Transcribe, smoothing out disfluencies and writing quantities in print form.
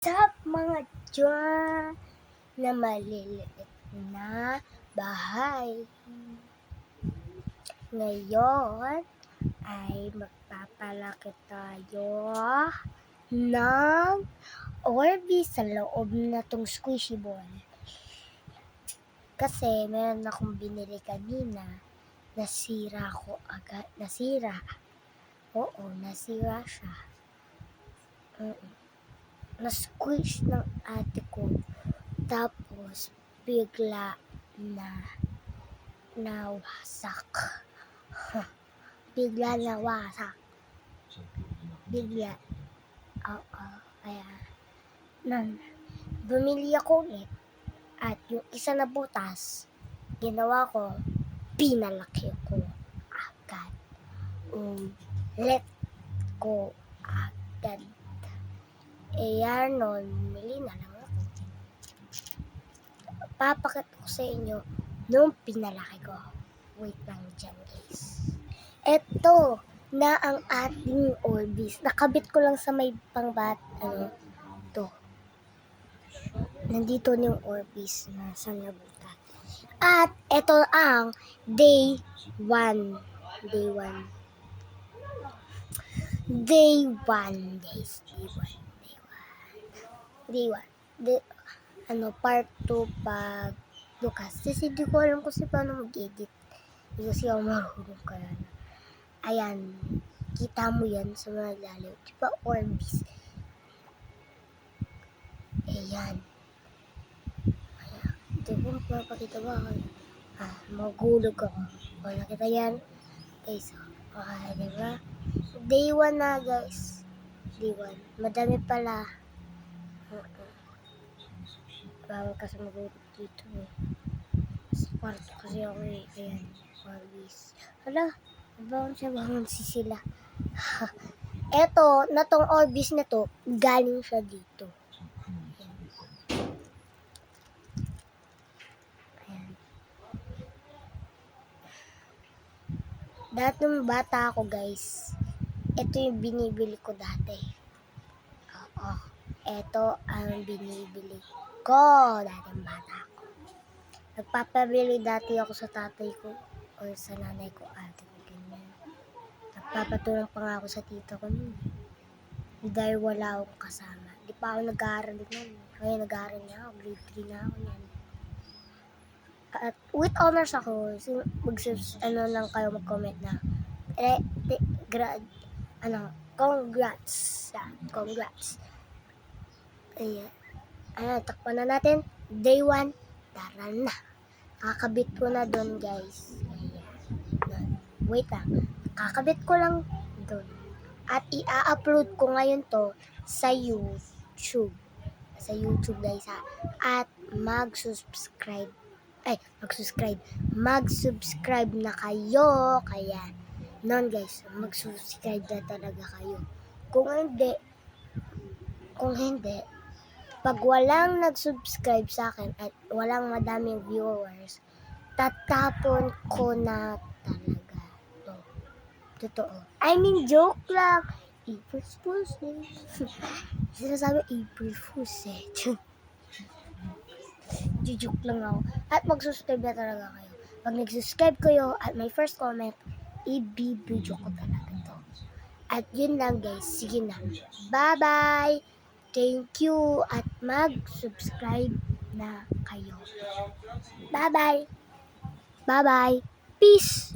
Sa mga dyan na maliliit na bahay. Ngayon ay magpapalaki tayo ng Orbeez sa loob na tong squishy ball. Kasi meron akong binili kanina, nasira ko agad. Nasira siya. Na-squish ng ate ko. Tapos, bigla na nawasak. Bigla. Oo. Kaya, bumili ako ulit. At yung isa na butas, ginawa ko, pinalaki ko agad. Let ko agad. Yan nun, bumili na lang ako. Papakita ko sa inyo nung pinalaki ko. Wait lang dyan, guys. Ito na ang ating Orbeez. Nakabit ko lang sa may pangbat. To. Nandito na yung Orbeez na sa nabutan. At ito ang day 1. Part 2 pag bukas. Kasi di ko alam kasi paano mag-edit. Kasi ako marunong kaya na. Ayan. Kita mo yan sa mga lalaw. Diba Orbeez? Ayan. Ito ko mapapakita ba ako. Magulog ako. O, nakita yan. Guys, diba? Day 1 na, guys. Day 1. Madami pala. Bawal kasi magulog dito eh. Sa kwarto kasi ako eh. Ayan. Orbeez. Hala, bangon si sila. Eto, na tong Orbeez na to, galing siya dito. Ayan. Dati nung bata ako, guys, ito yung binibili ko dati. Oo. Ito ang binibili ko dati ng bata ako. Nagpapabili dati ako sa tatay ko o sa nanay ko, ate ko, ganyan. Nagpapatulong pa nga ako sa tita ko nun. Dahil wala akong kasama. Di pa ako nag-aaral nun. Ngayon nag-aaral na ako. Grade 3 na ako yan. At with honors ako, lang kayo mag-comment na congrats. Congrats. Ayan. Takpan na natin. Day 1. Tara na. Kakabit ko na doon, guys. Ayan. Wait lang. Kakabit ko lang doon. At i-upload ko ngayon to sa YouTube. Sa YouTube, guys, ha. At mag-subscribe na kayo. Kaya, guys, mag-subscribe na talaga kayo. Kung hindi, pag walang nag-subscribe sa akin at walang madaming viewers, tatapon ko na talaga to. Totoo. I mean, joke lang. April Fool's Day. Sinasabi April Fool's Day. Joke lang ako. At mag-subscribe na talaga kayo. Pag nag-subscribe kayo at may first comment, i-video ko talaga to. At yun lang, guys. Sige na. Bye-bye! Thank you at mag-subscribe na kayo. Bye-bye! Bye-bye! Peace!